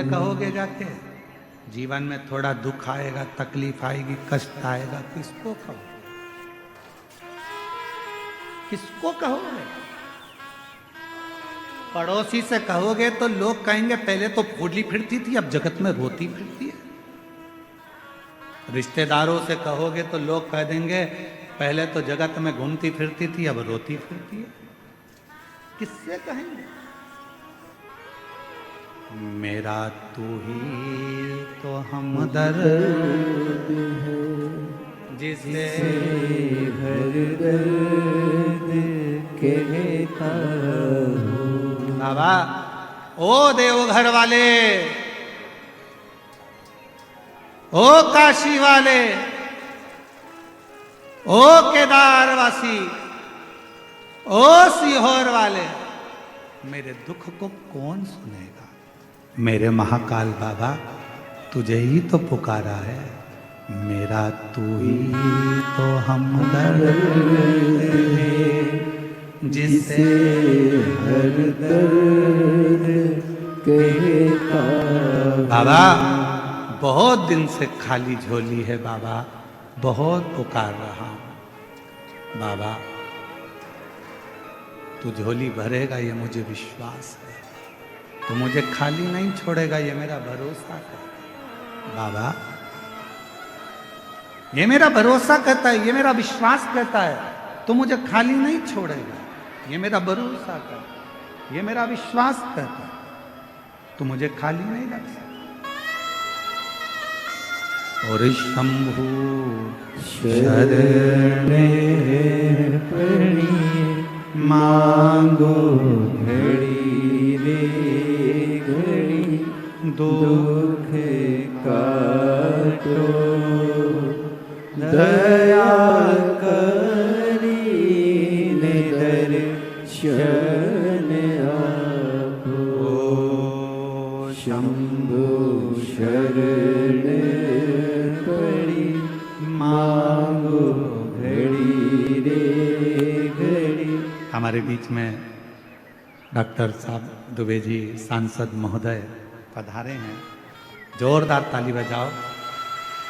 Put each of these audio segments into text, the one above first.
से कहोगे जाके, जीवन में थोड़ा दुख आएगा, तकलीफ आएगी, कष्ट आएगा, किसको कहोगे? किसको कहोगे? पड़ोसी से कहोगे तो लोग कहेंगे पहले तो फूली फिरती थी, अब जगत में रोती फिरती है। रिश्तेदारों से कहोगे तो लोग कह देंगे पहले तो जगत में घूमती फिरती थी, अब रोती फिरती है। किससे कहेंगे? मेरा तू ही तो हमदर्द है, जिसे हर दर्द कहता हूँ। बाबा, ओ देवघर वाले, ओ काशी वाले, ओ केदारवासी, ओ सीहोर वाले, मेरे दुख को कौन सुनेगा? मेरे महाकाल बाबा, तुझे ही तो पुकारा है। मेरा तू ही तो हमदर्द है, जिसे हर दर्द कहता। बाबा, बहुत दिन से खाली झोली है बाबा, बहुत पुकार रहा हूं बाबा। तू झोली भरेगा ये मुझे विश्वास है, तो मुझे खाली नहीं छोड़ेगा ये मेरा भरोसा है बाबा। ये मेरा भरोसा कहता है, ये मेरा विश्वास कहता है, तो मुझे खाली नहीं छोड़ेगा। ये मेरा भरोसा कहता है, ये मेरा विश्वास कहता है, तो मुझे खाली नहीं रख सकता। और शंभु शरणे पड़ी, मांगो घड़ी रे घड़ी, दुख काटो दया करी दर्शन आपो। शंभु शरण पड़ी, मांगो घड़ी रे घड़ी। हमारे बीच में डॉक्टर साहब दुबे जी सांसद महोदय पधारे हैं, जोरदार ताली बजाओ।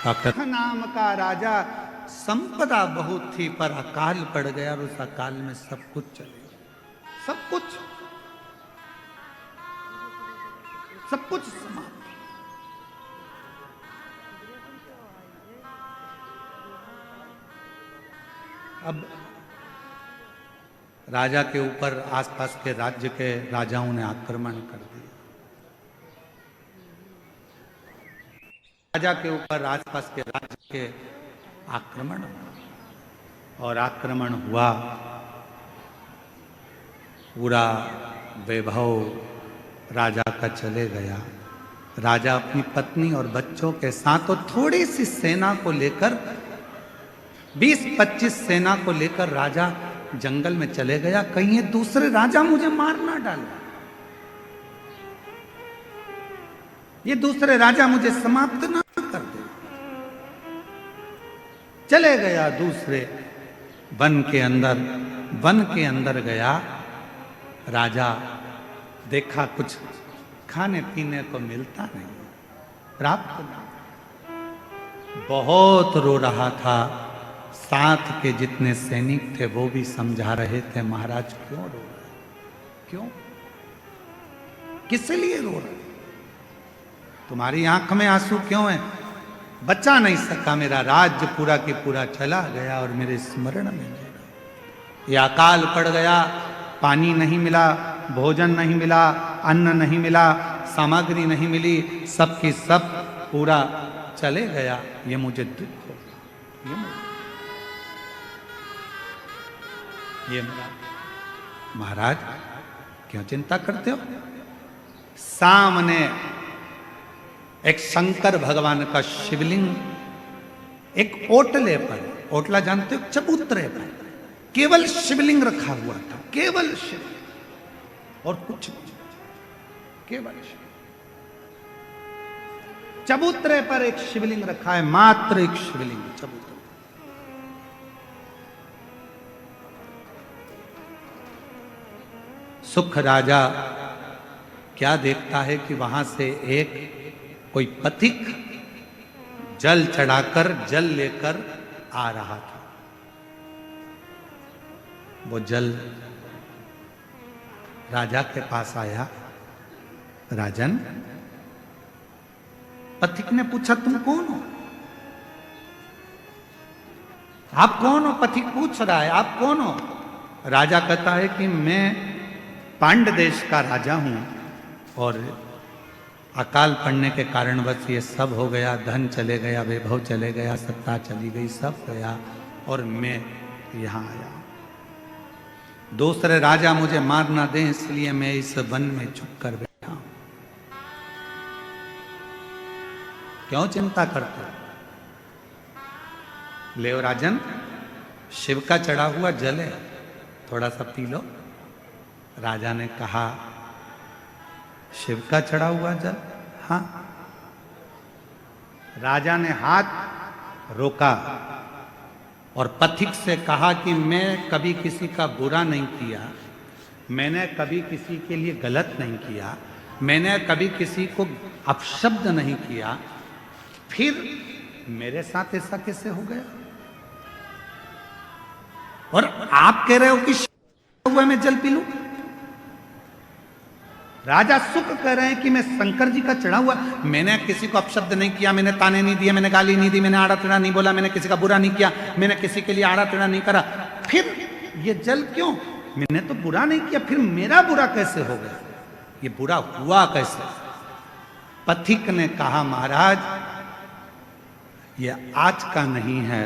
डॉक्टर नाम का राजा, संपदा बहुत थी पर अकाल पड़ गया, और उस अकाल में सब कुछ चले गया। सब कुछ समाप्त। अब राजा के ऊपर आसपास के राज्य के राजाओं ने आक्रमण कर दिया। राजा के ऊपर आसपास के राज्य के आक्रमण हुआ, और आक्रमण हुआ, पूरा वैभव राजा का चले गया। राजा अपनी पत्नी और बच्चों के साथ और थोड़ी सी सेना को लेकर, 20-25 सेना को लेकर राजा जंगल में चले गया। कहीं ये दूसरे राजा मुझे मार ना डाले, ये दूसरे राजा मुझे समाप्त ना कर दे। चले गया दूसरे वन के अंदर गया। राजा देखा कुछ खाने पीने को मिलता नहीं, प्राप्त नहीं। बहुत रो रहा था। साथ के जितने सैनिक थे वो भी समझा रहे थे, महाराज क्यों रो रहे, क्यों, किस लिए रो रहे, तुम्हारी आंख में आंसू क्यों है? बचा नहीं सका, मेरा राज्य पूरा की पूरा चला गया और मेरे स्मरण में नहीं रहा। ये अकाल पड़ गया, पानी नहीं मिला, भोजन नहीं मिला, अन्न नहीं मिला, सामग्री नहीं मिली, सब की सब पूरा चले गया। ये मुझे दुख हो, ये मेरा। महाराज क्यों चिंता करते हो? सामने एक शंकर भगवान का शिवलिंग एक ओटले पर, ओटला जानते हो, चबूतरे पर केवल शिवलिंग रखा हुआ था, केवल शिवलिंग और कुछ नहीं, केवल शिवलिंग। चबूतरे पर एक शिवलिंग रखा है, मात्र एक शिवलिंग चबूतरे। सुख राजा क्या देखता है कि वहां से एक कोई पथिक जल चढ़ाकर जल लेकर आ रहा था। वो जल राजा के पास आया। राजन, पथिक ने पूछा, तुम कौन हो? आप कौन हो? पथिक पूछ रहा है, आप कौन हो? राजा कहता है कि मैं पांड देश का राजा हूं और अकाल पड़ने के कारण बस ये सब हो गया, धन चले गया, वैभव चले गया, सत्ता चली गई, सब गया और मैं यहां आया। दूसरे राजा मुझे मार ना दें इसलिए मैं इस वन में छुप कर बैठा हूं। क्यों चिंता करते हो? ले राजन, शिव का चढ़ा हुआ जल है, थोड़ा सा पी लो। राजा ने कहा, शिव का चढ़ा हुआ जल? हाँ। राजा ने हाथ रोका और पथिक से कहा कि मैं कभी किसी का बुरा नहीं किया, मैंने कभी किसी के लिए गलत नहीं किया, मैंने कभी किसी को अपशब्द नहीं किया, फिर मेरे साथ ऐसा कैसे हो गया? और आप कह रहे हो कि हुआ मैं जल पी लूं? राजा सुख कह रहे हैं कि मैं शंकर जी का चढ़ा हुआ, मैंने किसी को अपशब्द नहीं किया, मैंने ताने नहीं दिए, मैंने गाली नहीं दी, मैंने आड़ा टेढ़ा नहीं बोला, मैंने किसी का बुरा नहीं किया, मैंने किसी के लिए आड़ा टेढ़ा नहीं करा, फिर ये जल क्यों? मैंने तो बुरा नहीं किया, फिर मेरा बुरा कैसे हो गया? ये बुरा हुआ कैसे? पथिक ने कहा, महाराज ये आज का नहीं है,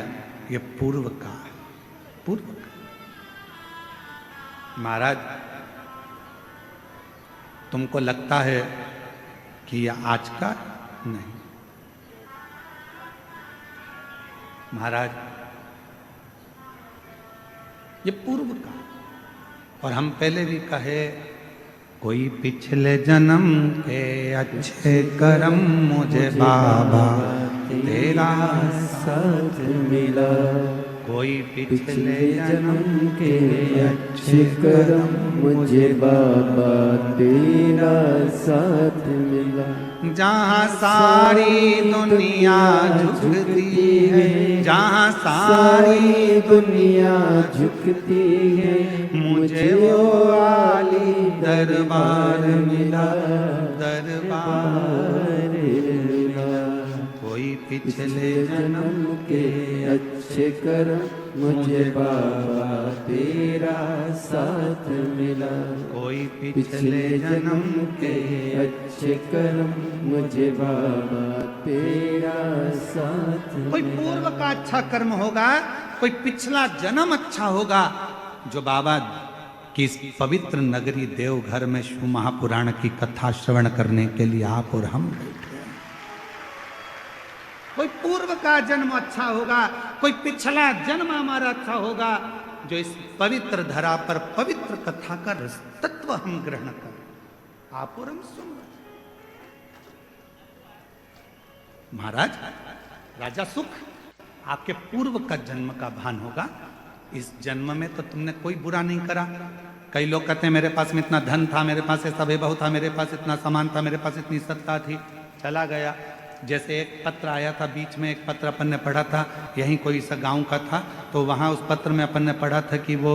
ये पूर्व का है, पूर्व का। महाराज तुमको लगता है कि यह आज का? नहीं महाराज, ये पूर्व का। और हम पहले भी कहे, कोई पिछले जन्म के अच्छे कर्म मुझे बाबा तेरा साथ मिला, कोई पिछले जन्म के अच्छे कर्म मुझे बाबा तेरा साथ मिला। जहाँ सारी दुनिया झुकती है, जहाँ सारी दुनिया झुकती है, मुझे वो आली दरबार मिला, दरबार मिला। कोई पिछले जन्म के अच्छे कर्म मुझे बाबा तेरा साथ मिला, कोई पिछले जन्म के अच्छे कर्म मुझे बाबा तेरा साथ मिला। कोई पूर्व का अच्छा कर्म होगा, कोई पिछला जन्म अच्छा होगा, जो बाबा की इस पवित्र नगरी देवघर में शिव महापुराण की कथा श्रवण करने के लिए आप और हम बैठे। कोई पूर्व का जन्म अच्छा होगा, कोई पिछला जन्म हमारा अच्छा होगा, जो इस पवित्र धरा पर पवित्र कथा का तत्व हम ग्रहण कर आप और हम सुन रहे। महाराज, राजा सुख, आपके पूर्व का जन्म का भान होगा। इस जन्म में तो तुमने कोई बुरा नहीं करा। कई लोग कहते हैं मेरे पास में इतना धन था, मेरे पास ऐसा वैभव था, मेरे पास इतना सामान था, मेरे पास इतनी सत्ता थी, चला गया। जैसे एक पत्र आया था बीच में, एक पत्र अपन ने पढ़ा था, यहीं कोई सा गांव का था, तो वहाँ उस पत्र में अपन ने पढ़ा था कि वो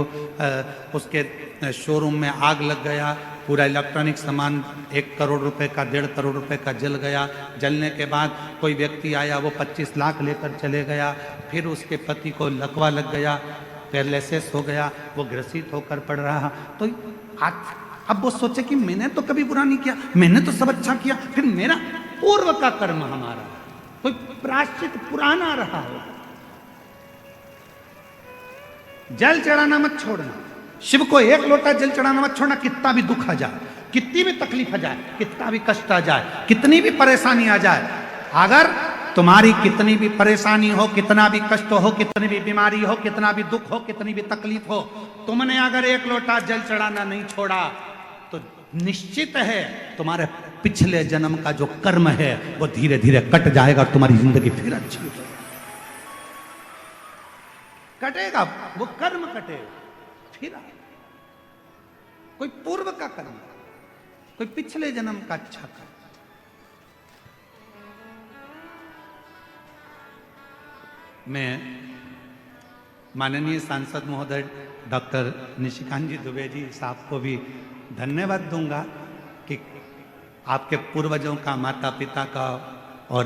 उसके शोरूम में आग लग गया, पूरा इलेक्ट्रॉनिक सामान 1 करोड़ रुपए का, 1.5 करोड़ रुपए का जल गया। जलने के बाद कोई व्यक्ति आया, वो 25 लाख लेकर चले गया। फिर उसके पति को लकवा लग गया, पैरालिसिस हो गया, वो ग्रसित होकर पड़ रहा। तो अब वो सोचे कि मैंने तो कभी बुरा नहीं किया, मैंने तो सब अच्छा किया, फिर मेरा पूर्व का कर्म हमारा कोई प्रायश्चित पुराना रहा हो। जल चढ़ाना मत छोड़ना, शिव को 1 लोटा जल चढ़ाना मत छोड़ना। कितना भी दुख आ जाए, कितनी भी तकलीफ आ जाए, कितना भी कष्ट आ जाए, कितनी भी परेशानी आ जाए, अगर तुम्हारी कितनी भी परेशानी हो, कितना भी कष्ट हो, कितनी भी बीमारी हो, कितना भी दुख हो, कितनी भी तकलीफ हो, तुमने अगर 1 लोटा जल चढ़ाना नहीं छोड़ा तो निश्चित है तुम्हारे पिछले जन्म का जो कर्म है वो धीरे धीरे कट जाएगा और तुम्हारी जिंदगी फिर अच्छी हो जाएगी। कटेगा, वो कर्म कटेगा। फिर कोई पूर्व का कर्म, कोई पिछले जन्म का अच्छा कर। मैं माननीय सांसद महोदय डॉक्टर निशिकांत जी दुबे जी साहब को भी धन्यवाद दूंगा कि आपके पूर्वजों का, माता पिता का और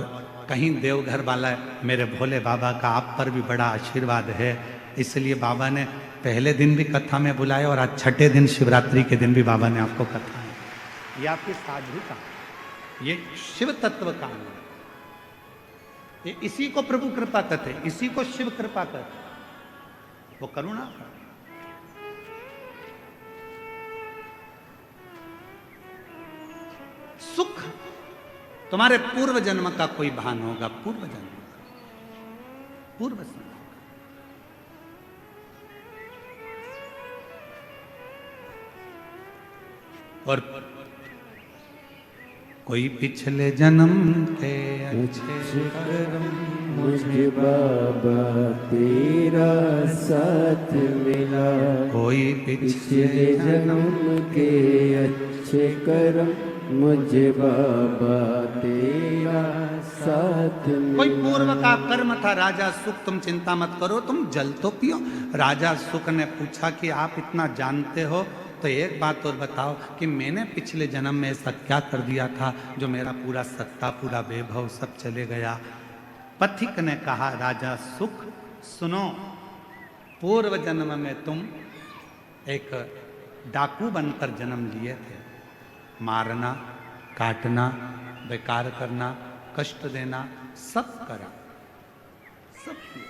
कहीं देवघर वाला मेरे भोले बाबा का आप पर भी बड़ा आशीर्वाद है। इसलिए बाबा ने पहले दिन भी कथा में बुलाया और आज छठे दिन शिवरात्रि के दिन भी बाबा ने आपको कथा है। ये आपकी साधुता, ये शिव तत्व का है। ये इसी को प्रभु कृपा कहते, इसी को शिव कृपा कहते, वो करुणा। सुख तुम्हारे पूर्व जन्म का कोई भान होगा, पूर्व जन्म का, पूर्व जन्म का। और कोई पिछले जन्म के अच्छे कर्म मुझे बाबा तेरा साथ मिला, कोई पिछले जन्म के अच्छे कर्म मुझे बाबा तेरा साथ मिला। कोई पूर्व का कर्म था राजा सुख, तुम चिंता मत करो, तुम जल तो पियो। राजा सुख ने पूछा कि आप इतना जानते हो तो एक बात और बताओ कि मैंने पिछले जन्म में ऐसा क्या कर दिया था जो मेरा पूरा सत्ता, पूरा वैभव सब चले गया। पथिक ने कहा राजा सुख सुनो, पूर्व जन्म में तुम एक डाकू बनकर जन्म लिए थे। मारना, काटना, बेकार करना, कष्ट देना, सब करा, सब किया।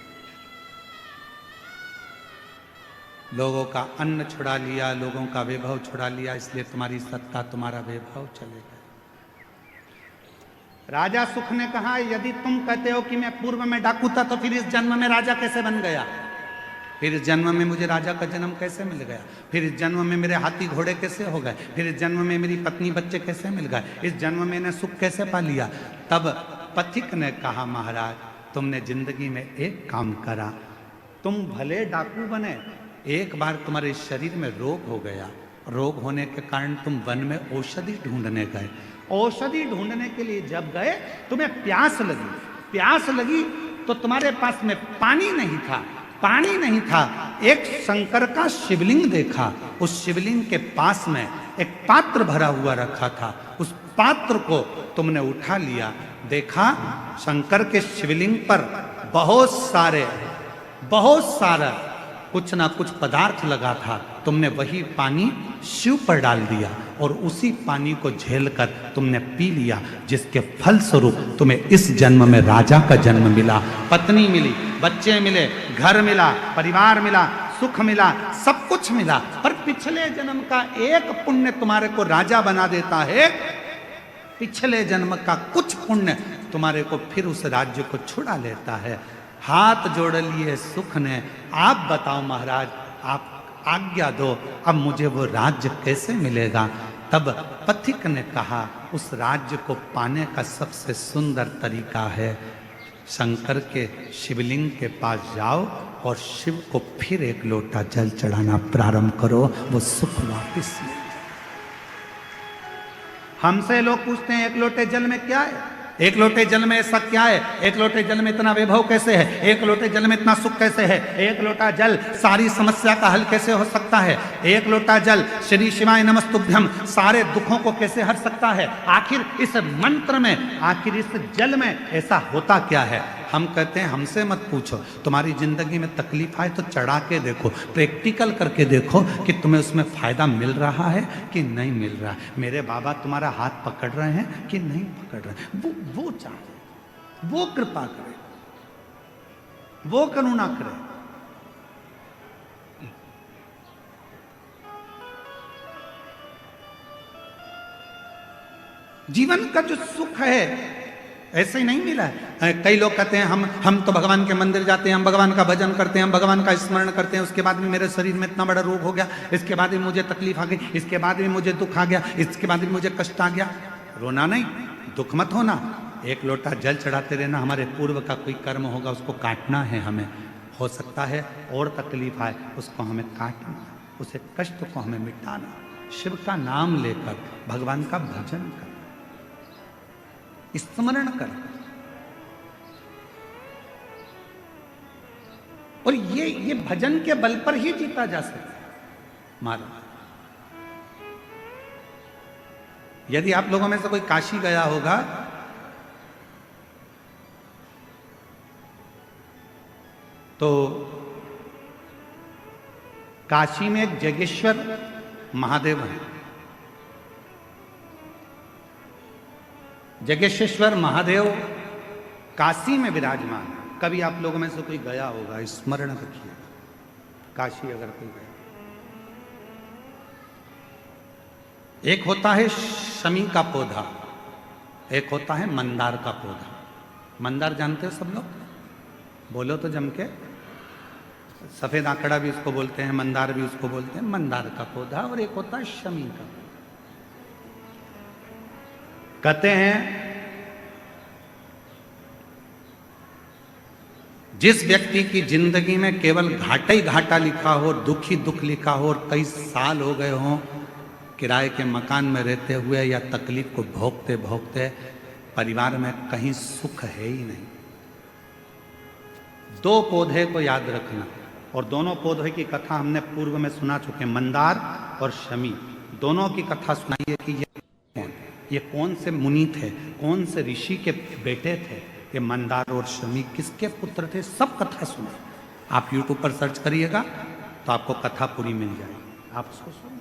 लोगों का अन्न छुड़ा लिया, लोगों का वैभव छुड़ा लिया, इसलिए तुम्हारी सत्ता, तुम्हारा वैभव चले गए। राजा सुख ने कहा यदि तुम कहते हो कि मैं पूर्व में डाकू था तो फिर इस जन्म में राजा कैसे बन गया? फिर इस जन्म में मुझे राजा का जन्म कैसे मिल गया? फिर इस जन्म में मेरे हाथी घोड़े कैसे हो गए? फिर इस जन्म में मेरी पत्नी बच्चे कैसे मिल गए? इस जन्म में मैंने सुख कैसे पा लिया? तब पथिक ने कहा महाराज तुमने जिंदगी में एक काम करा, तुम भले डाकू बने, एक बार तुम्हारे शरीर में रोग हो गया, रोग होने के कारण तुम वन में औषधि ढूंढने गए। औषधि ढूंढने के लिए जब गए तुम्हें प्यास लगी, प्यास लगी तो तुम्हारे पास में पानी नहीं था, पानी नहीं था। एक शंकर का शिवलिंग देखा, उस शिवलिंग के पास में एक पात्र भरा हुआ रखा था, उस पात्र को तुमने उठा लिया, देखा शंकर के शिवलिंग पर बहुत सारा कुछ ना कुछ पदार्थ लगा था, तुमने वही पानी शिव पर डाल दिया और उसी पानी को झेलकर तुमने पी लिया, जिसके फलस्वरूप तुम्हें इस जन्म में राजा का जन्म मिला, पत्नी मिली, बच्चे मिले, घर मिला, परिवार मिला, सुख मिला, सब कुछ मिला। पर पिछले जन्म का एक पुण्य तुम्हारे को राजा बना देता है, पिछले जन्म का कुछ पुण्य तुम्हारे को फिर उस राज्य को छुड़ा लेता है। हाथ जोड़ लिए सुख ने, आप बताओ महाराज, आप आज्ञा दो, अब मुझे वो राज्य कैसे मिलेगा? तब पथिक ने कहा उस राज्य को पाने का सबसे सुंदर तरीका है, शंकर के शिवलिंग के पास जाओ और शिव को फिर एक लोटा जल चढ़ाना प्रारंभ करो, वो सुख वापिस ले। हमसे लोग पूछते हैं एक लोटे जल में क्या है, एक लोटे जल में ऐसा क्या है, एक लोटे जल में इतना वैभव कैसे है, एक लोटे जल में इतना सुख कैसे है, एक लोटा जल सारी समस्या का हल कैसे हो सकता है, एक लोटा जल श्री शिवाय नमस्तुभ्यम सारे दुखों को कैसे हर सकता है? आखिर इस मंत्र में, आखिर इस जल में ऐसा होता क्या है? हम कहते हैं हमसे मत पूछो, तुम्हारी जिंदगी में तकलीफ आए तो चढ़ा के देखो, प्रैक्टिकल करके देखो कि तुम्हें उसमें फायदा मिल रहा है कि नहीं मिल रहा है। मेरे बाबा तुम्हारा हाथ पकड़ रहे हैं कि नहीं पकड़ रहे हैं? वो चाहे, वो कृपा करे, वो करुणा करे। जीवन का जो सुख है ऐसे ही नहीं मिला है। कई लोग कहते हैं हम तो भगवान के मंदिर जाते हैं, हम भगवान का भजन करते हैं, हम भगवान का स्मरण करते हैं, उसके बाद भी मेरे शरीर में इतना बड़ा रोग हो गया, इसके बाद भी मुझे तकलीफ आ गई, इसके बाद भी मुझे दुख आ गया, इसके बाद भी मुझे कष्ट आ गया। रोना नहीं, दुख मत होना, एक लोटा जल चढ़ाते रहना। हमारे पूर्व का कोई कर्म होगा उसको काटना है हमें, हो सकता है और तकलीफ आए उसको हमें काटना, उसे कष्ट को हमें मिटाना। शिव का नाम लेकर भगवान का भजन कर, स्मरण कर। और ये भजन के बल पर ही जीता जा सकता है महाराज। यदि आप लोगों में से कोई काशी गया होगा तो काशी में एक जगेश्वर महादेव है। जगेश्वर महादेव काशी में विराजमान है। कभी आप लोगों में से कोई गया होगा, स्मरण रखिए, काशी अगर कोई गया। एक होता है शमी का पौधा, एक होता है मंदार का पौधा। मंदार जानते हो सब लोग? बोलो तो जम के। सफेद आंकड़ा भी उसको बोलते हैं, मंदार भी उसको बोलते हैं। मंदार का पौधा और एक होता है शमी का। कहते हैं जिस व्यक्ति की जिंदगी में केवल घाटा ही घाटा लिखा हो, दुख ही दुख लिखा हो और कई साल हो गए हों किराए के मकान में रहते हुए या तकलीफ को भोगते भोगते, परिवार में कहीं सुख है ही नहीं, दो पौधे को याद रखना। और दोनों पौधे की कथा हमने पूर्व में सुना चुके, मंदार और शमी। दोनों की कथा सुनाइए कि ये कौन से मुनि थे, कौन से ऋषि के बेटे थे, ये मंदार और शमी किसके पुत्र थे, सब कथा सुने। आप YouTube पर सर्च करिएगा तो आपको कथा पूरी मिल जाएगी, आप उसको सुनिए।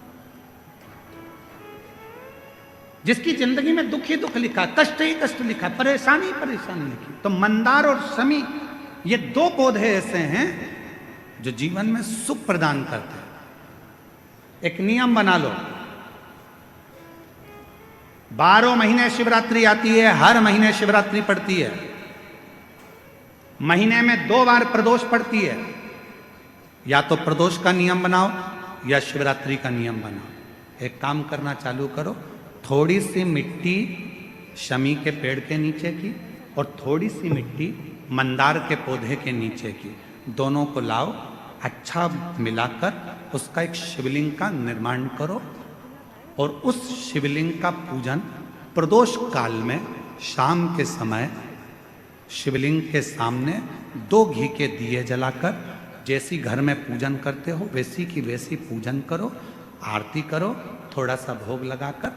जिसकी जिंदगी में दुख ही दुख लिखा, कष्ट ही कष्ट लिखा, परेशानी परेशानी लिखी, तो मंदार और शमी ये दो पौधे ऐसे हैं जो जीवन में सुख प्रदान करते हैं। एक नियम बना लो, 12 महीने शिवरात्रि आती है, हर महीने शिवरात्रि पड़ती है, महीने में 2 बार प्रदोष पड़ती है। या तो प्रदोष का नियम बनाओ या शिवरात्रि का नियम बनाओ। एक काम करना चालू करो, थोड़ी सी मिट्टी शमी के पेड़ के नीचे की और थोड़ी सी मिट्टी मंदार के पौधे के नीचे की, दोनों को लाओ, अच्छा मिलाकर उसका एक शिवलिंग का निर्माण करो और उस शिवलिंग का पूजन प्रदोष काल में शाम के समय शिवलिंग के सामने 2 घी के दिए जलाकर, जैसी घर में पूजन करते हो वैसी की वैसी पूजन करो, आरती करो, थोड़ा सा भोग लगाकर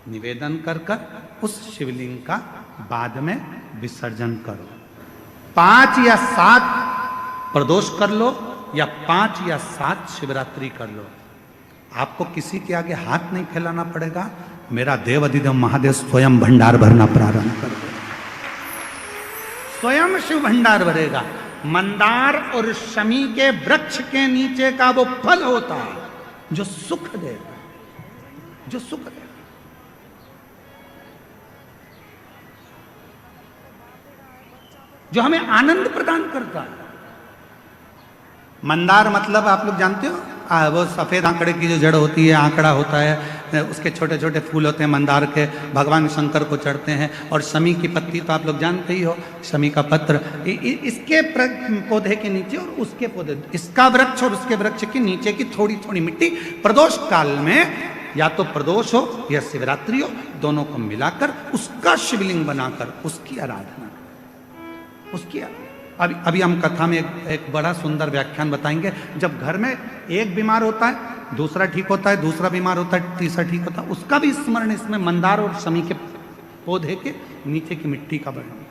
निवेदन कर कर उस शिवलिंग का बाद में विसर्जन करो। 5 या 7 प्रदोष कर लो या 5 या 7 शिवरात्रि कर लो, आपको किसी के आगे हाथ नहीं फैलाना पड़ेगा। मेरा देव अधिदेव महादेव स्वयं भंडार भरना प्रारंभ कर देगा, स्वयं शिव भंडार भरेगा। मंदार और शमी के वृक्ष के नीचे का वो फल होता है जो सुख देगा, जो सुख देगा। जो हमें आनंद प्रदान करता है। मंदार मतलब आप लोग जानते हो, वो सफेद आंकड़े की जो जड़ होती है, आंकड़ा होता है, उसके छोटे छोटे फूल होते हैं मंदार के, भगवान शंकर को चढ़ते हैं। और शमी की पत्ती तो आप लोग जानते ही हो, शमी का पत्र, इसके पौधे के नीचे और उसके पौधे, इसका वृक्ष और उसके वृक्ष के नीचे की थोड़ी थोड़ी मिट्टी प्रदोष काल में, या तो प्रदोष हो या शिवरात्रि हो, दोनों को मिलाकर उसका शिवलिंग बनाकर उसकी आराधना, उसकी अभी हम कथा में एक बड़ा सुंदर व्याख्यान बताएंगे। जब घर में एक बीमार होता है, दूसरा ठीक होता है, दूसरा बीमार होता है, तीसरा ठीक होता है, उसका भी स्मरण इसमें मंदार और शमी के पौधे के नीचे की मिट्टी का वर्णन।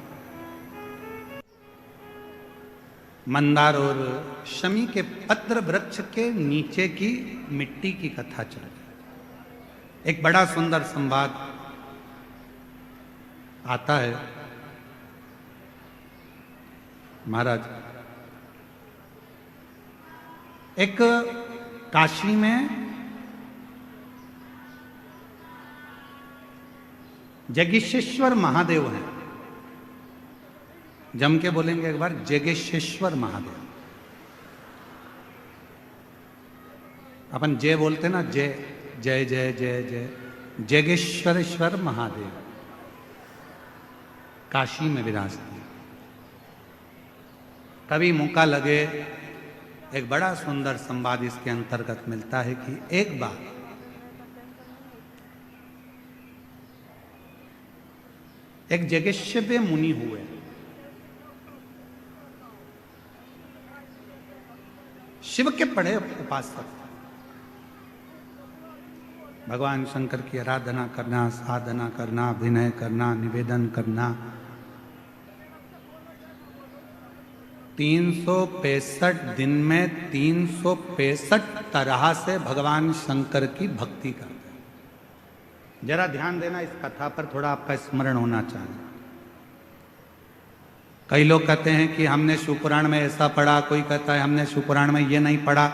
मंदार और शमी के पत्र वृक्ष के नीचे की मिट्टी की कथा चल रही। एक बड़ा सुंदर संवाद आता है महाराज। एक काशी में जगेश्वर महादेव हैं, जम के बोलेंगे एक बार, जगेश्वर महादेव। अपन जय बोलते ना, जय जय जय जय जय, जगेश्वरेश्वर महादेव काशी में विराजते हैं। कभी मौका लगे, एक बड़ा सुंदर संवाद इसके अंतर्गत मिलता है कि एक बार एक जगेश्वय मुनि हुए, शिव के बड़े उपासक, भगवान शंकर की आराधना करना, साधना करना, विनय करना, निवेदन करना, 365 दिन में 365 तरह से भगवान शंकर की भक्ति करते हैं। जरा ध्यान देना इस कथा पर, थोड़ा आपका स्मरण होना चाहिए। कई लोग कहते हैं कि हमने शिवपुराण में ऐसा पढ़ा, कोई कहता है हमने शिवपुराण में ये नहीं पढ़ा,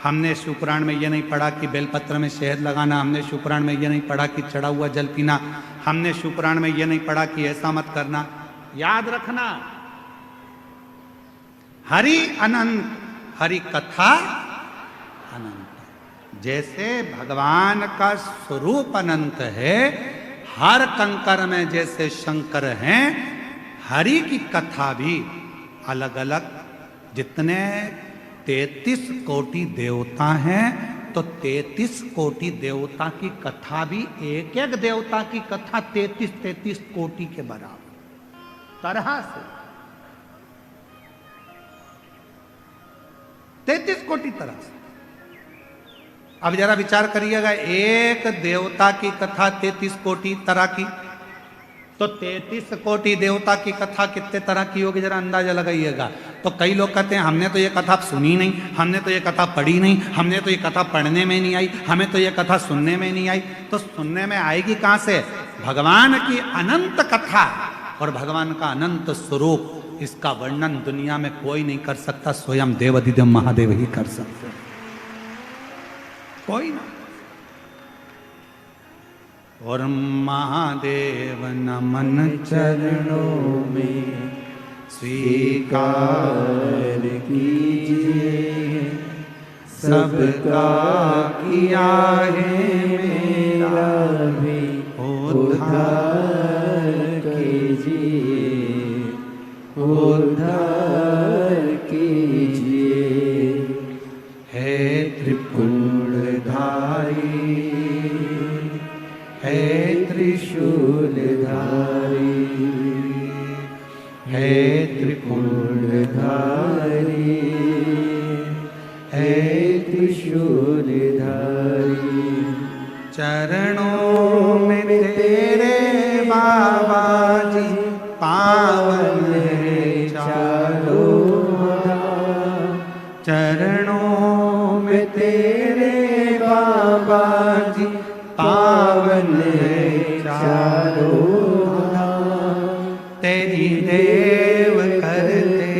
हमने शिवपुराण में ये नहीं पढ़ा कि बेलपत्र में शहद लगाना, हमने शिवपुराण में ये नहीं पढ़ा कि चढ़ा हुआ जल पीना, हमने शिवपुराण में ये नहीं पढ़ा कि ऐसा मत करना। याद रखना, हरि अनंत, हरि कथा अनंत। जैसे भगवान का स्वरूप अनंत है, हर कंकर में जैसे शंकर हैं, हरि की कथा भी अलग अलग। जितने 33 कोटि देवता हैं, तो 33 कोटि देवता की कथा भी, एक एक देवता की कथा 33 कोटि के बराबर तरह से, 33 कोटि तरह से। अब जरा विचार करिएगा, एक देवता की कथा 33 कोटि तरह की, तो 33 कोटि देवता की कथा कितने तरह की होगी, जरा अंदाजा लगाइएगा। तो कई लोग कहते हैं हमने तो ये कथा सुनी नहीं, हमने तो ये कथा पढ़ी नहीं, हमने तो ये कथा पढ़ने में नहीं आई, हमें तो ये कथा सुनने में नहीं आई। तो सुनने में आएगी कहां से? भगवान की अनंत कथा और भगवान का अनंत स्वरूप, इसका वर्णन दुनिया में कोई नहीं कर सकता, स्वयं देवाधिदेव महादेव ही कर सकते, कोई ना। और महादेव नमन चरणों में स्वीकार कीजिए, सबका किया है मेरा भी उद्धार कीजिए, उद्धार कीजिए। है त्रिपुंडधारी, है त्रिशूलधारी, है त्रिपुंडधारी, है त्रिशूलधारी। चरणों में तेरे बाबा जी पावन है चारों धाम, चरणों में तेरे बाबा जी पावन है चारों धाम। तेरी देव करते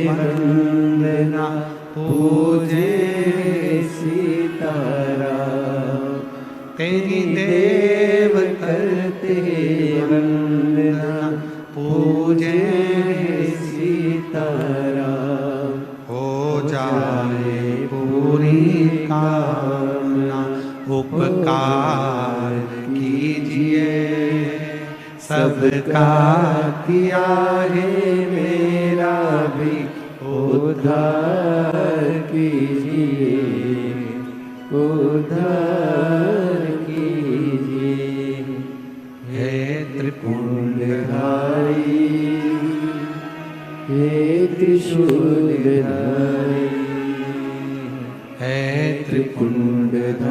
वंदना, पूजे सीताराम। तेरी देव करते वंदना, पूजे सीताराम। हो जाए पूरी कामना, उपकार कीजिए, सबका किया है मेरा भी उद्धार कीजिए, उद्धार कीजिए। हे त्रिपुंडधारी, हे त्रिशूलधारी, हे त्रिपुंडधारी,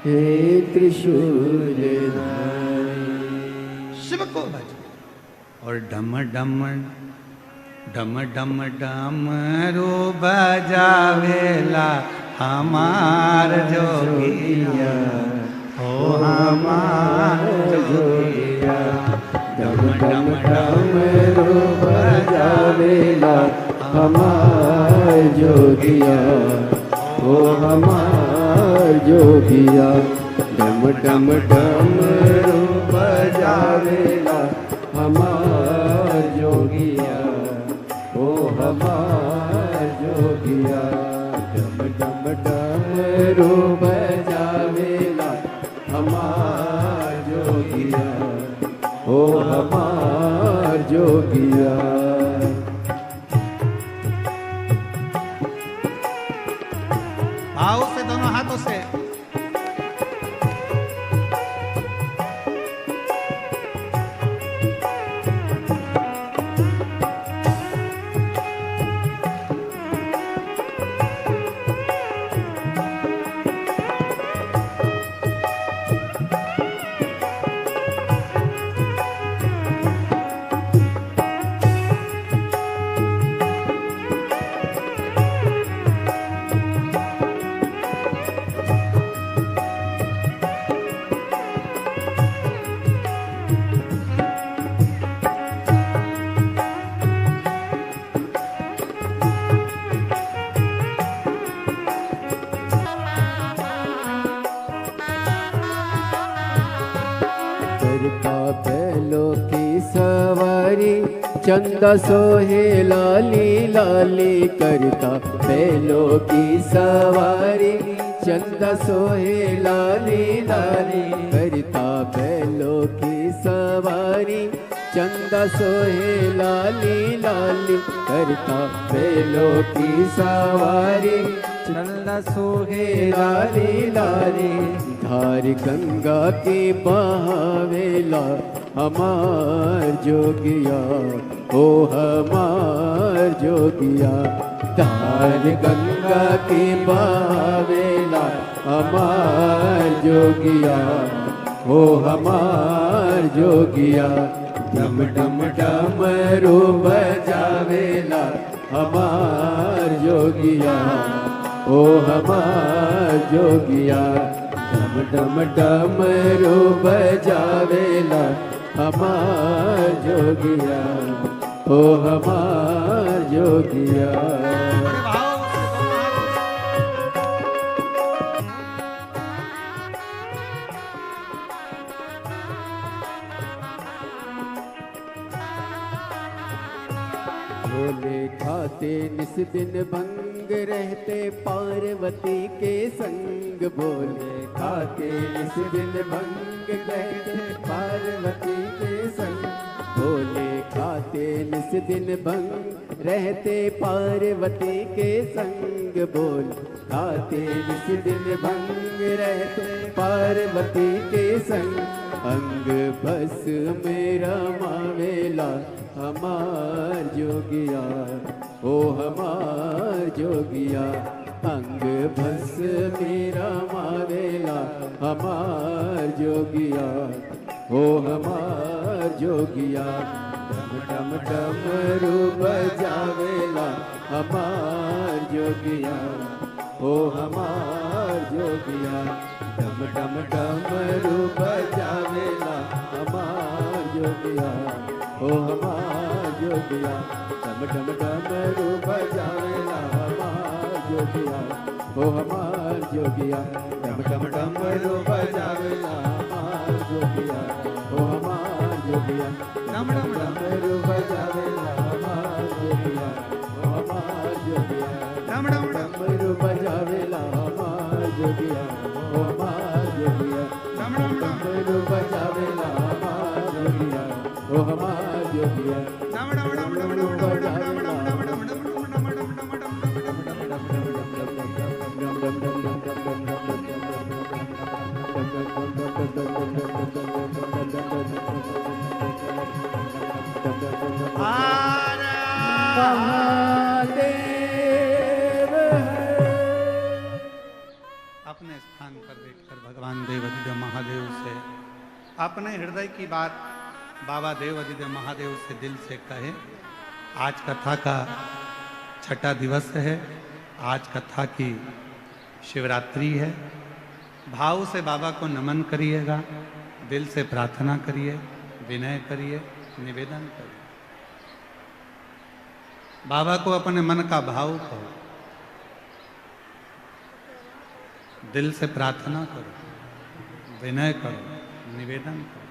हे त्रिशूलधारी। शिव को भज और डम डम डम डम डमरू बजावेला हमार जोगिया, हो हमार जोगिया। डम डम डमरू बजावेला हमार जोगिया, हो हमार जोगिया। डम डम डमरू बजावेला हमार जोगिया, हो हमार जोगिया। डम डम डमरू बजावेला हमार जोगिया, हो हमार जोगिया। आओ से दोनों हाथों से करता बैलों की सवारी, चंदा सोहे लाली लाली करता बैलों की सवारी, चंदा सोहे लाली लाली करता बैलों की सवारी, चंदा सोहे लाली लाली करता बैलों की सवारी, चंदा सोहे लाली लाली। धार गंगा की बहावेला हमार जोगिया, ओ हमार जोगिया। धार गंगा की बहावेला हमार जोगिया, ओ हमार जोगिया। डम डम डमरू बजावेला हमार जोगिया, ओ हमार जोगिया। डम डम डमरू बजावेला हमार जोगिया, ओ हमार जोगिया। भोले खाते निस दिन भंग रहते पार्वती के संग, भोले खाते निस दिन भंग रहते पार्वती के संग, भोले खाते निस दिन भंग रहते पार्वती के संग, बोल खाते निस दिन भंग रहते पार्वती के संग। अंग बस मेरा मावेला हमार जोगिया, ओ हमार जोगिया। अंग बस मेरा मावेला हमार जोगिया, ओ हमार जोगिया। डम डम डमरू बजावेला हमार जोगिया, ओ हमार जोगिया। डम डम डमरू बजावेला हमार जोगिया, ओ हमार जोगिया। डम डम डमरू बजावेला हमार जोगिया, ओ हमार जोगिया। डम डम डमरू बजावेला हमार जोगिया, ओ हमार जोगिया। डम डम डमरू बजावेला हमार जोगिया, ओ हमार जोगिया। डम डम डमरू बजावेला हमार जोगिया, ओ हमार जोगिया। डम डम डमरू बजावेला हमार जोगिया, ओ हमार जोगिया। डम डम डमरू बजावेला अपने स्थान पर बैठकर भगवान देवाधिदेव महादेव से अपने हृदय की बात बाबा देवाधिदेव महादेव से दिल से कहे। आज कथा का छठा दिवस है, आज कथा की शिवरात्रि है। भाव से बाबा को नमन करिएगा, दिल से प्रार्थना करिए, विनय करिए, निवेदन करिए। बाबा को अपने मन का भाव कहो, दिल से प्रार्थना करो, विनय करो, निवेदन करो।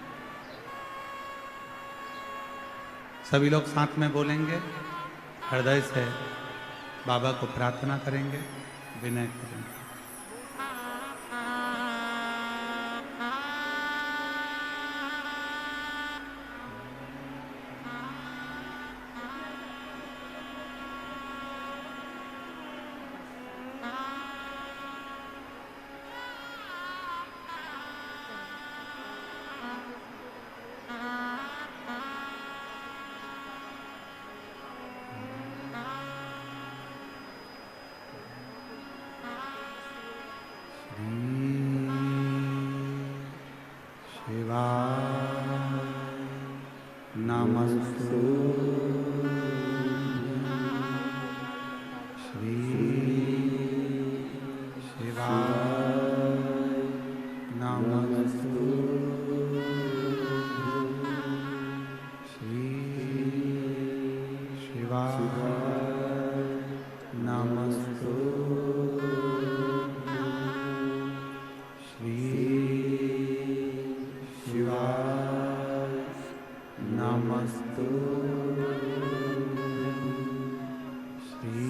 सभी लोग साथ में बोलेंगे, हृदय से बाबा को प्रार्थना करेंगे, विनय करेंगे। नमस्तु श्री शिवाय नमस्तु श्री शिवाय नमस्तु श्री शिवाय नमस्तु श्री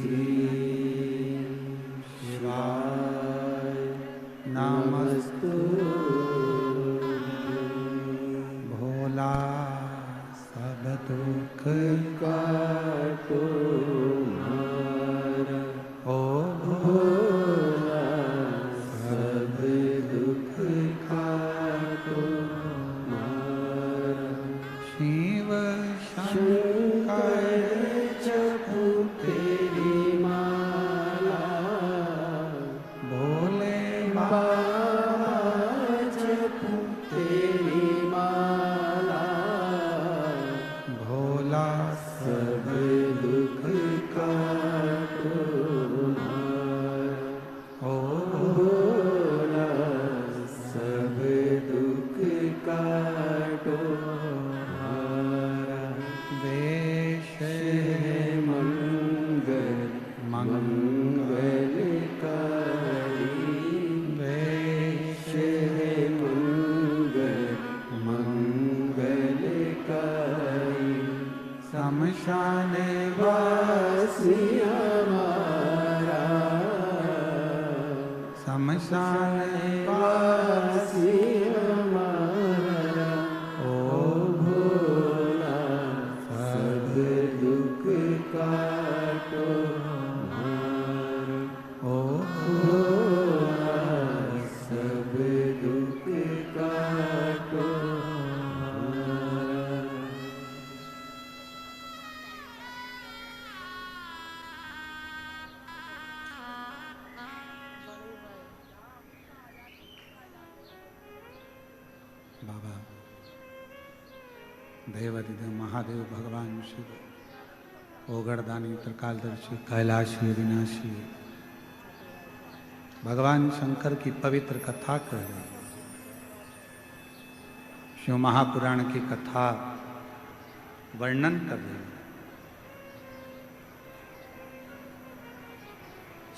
शिवाय नमस्तु भोला सब दुख काटो मारा ओ भोला सब दुख काटो मारा शिव शंकर जपू तेरी माला भोले बाबा जपू तेरी माला भोला सब दुख काटो मारा ओ भोला सब दुख काटो मारा वेश मंगल मंगलकारी वेश मंगल मंगलकारी शमशान वासी हमारा शमशान वासी हमारा ओ भोला सब दुख काटो मारा ओ भोला सब दुख काटो मारा बाबा देवादिदेव महादेव भगवान शिव ओगड़दानी त्रिकालदर्शी कैलाशी अविनाशी भगवान शंकर की पवित्र कथा कह रहे हैं। शिव महापुराण की कथा वर्णन कर रहे हैं।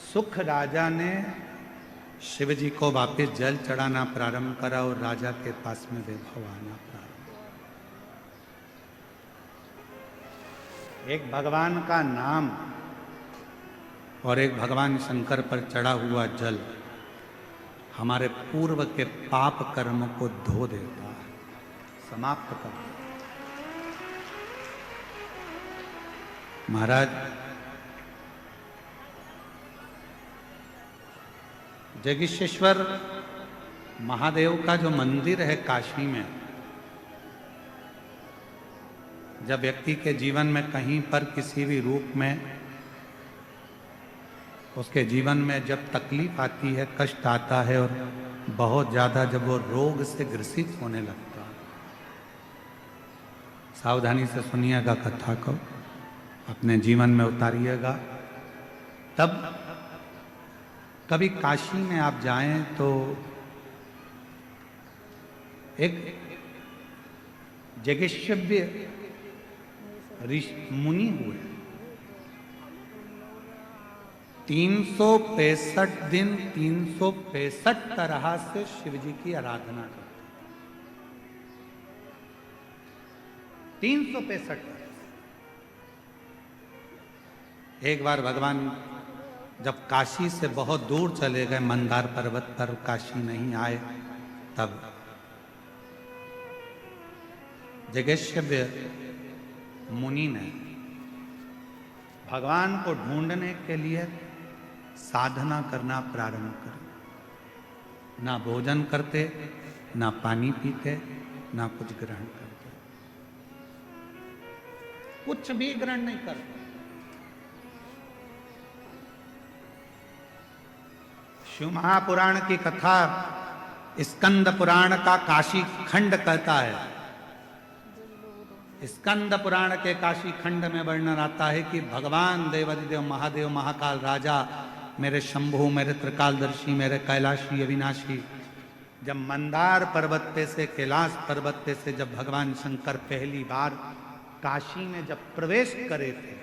सुख राजा ने शिव जी को वापस जल चढ़ाना प्रारंभ करा और राजा के पास में वैभव आना प्रारंभ। एक भगवान का नाम और एक भगवान शंकर पर चढ़ा हुआ जल हमारे पूर्व के पाप कर्म को धो देता है, समाप्त कर देता है। महाराज जगदीशेश्वर महादेव का जो मंदिर है काशी में, जब व्यक्ति के जीवन में कहीं पर किसी भी रूप में उसके जीवन में जब तकलीफ आती है, कष्ट आता है और बहुत ज्यादा जब वो रोग से ग्रसित होने लगता है, सावधानी से सुनिएगा कथा को, अपने जीवन में उतारिएगा। तब कभी काशी में आप जाएं तो एक जगेश्वव्य मुनि हुए, 365 दिन 365 तरह से शिव जी की आराधना करते, 365। एक बार भगवान जब काशी से बहुत दूर चले गए, मंदार पर्वत पर काशी नहीं आए, तब जगेश्वव्य मुनि ने भगवान को ढूंढने के लिए साधना करना प्रारंभ कर। ना भोजन करते, ना पानी पीते, ना कुछ ग्रहण करते, कुछ भी ग्रहण नहीं करते। शिव महापुराण की कथा स्कंद पुराण का काशी खंड कहता है। स्कंद पुराण के काशी खंड में वर्णन आता है कि भगवान देवादिदेव महादेव महाकाल राजा, मेरे शंभु, मेरे त्रिकालदर्शी, मेरे कैलाशी अविनाशी, जब मंदार पर्वत पे से, कैलाश पर्वत पे से जब भगवान शंकर पहली बार काशी में जब प्रवेश करे थे,